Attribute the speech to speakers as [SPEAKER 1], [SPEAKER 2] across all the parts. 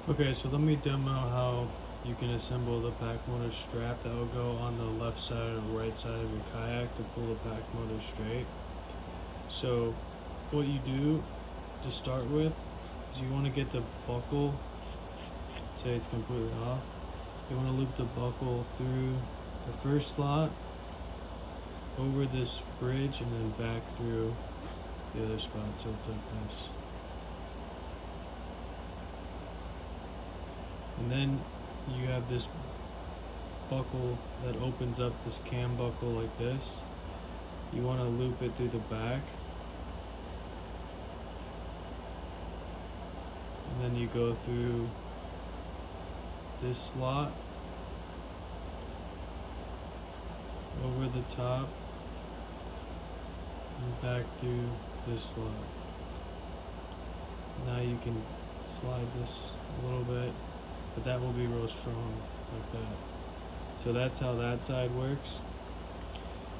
[SPEAKER 1] Okay, so let me demo how you can assemble the PacMotor strap that will go on the left side or right side of your kayak to pull the PacMotor straight. So what you do to start with is you want to get the buckle, say it's completely off, you want to loop the buckle through the first slot, over this bridge, and then back through the other spot, so it's like this. And then you have this buckle that opens up, this cam buckle like this. You want to loop it through the back, and then you go through this slot, over the top, and back through this slot. Now you can slide this a little bit, but that will be real strong like that. So that's how that side works.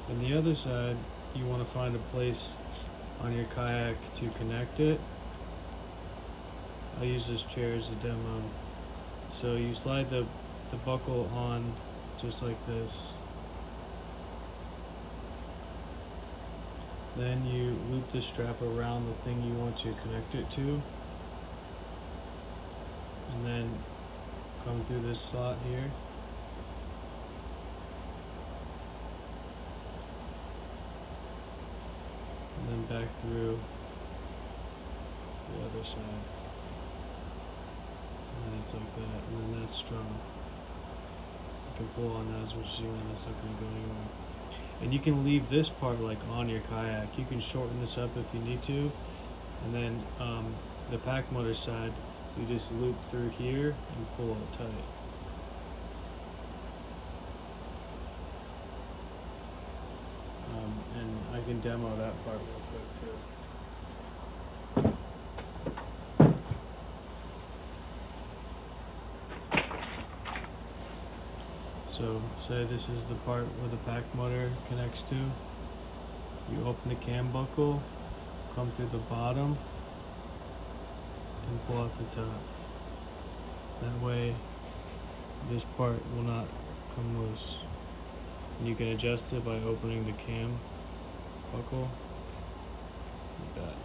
[SPEAKER 1] And the other side, you want to find a place on your kayak to connect it. I'll use this chair as a demo. So you slide the buckle on just like this. Then you loop the strap around the thing you want to connect it to. And then come through this slot here. And then back through the other side. And then it's like that, and then that's strong. You can pull on that as much as you want, that's not going to go anywhere. And you can leave this part like on your kayak. You can shorten this up if you need to. And then the PacMotor side, you just loop through here and pull it tight. And I can demo that part real quick too. So say this is the part where the PacMotor connects to. You open the cam buckle, come through the bottom, and pull out the top. That way this part will not come loose. And you can adjust it by opening the cam buckle like that.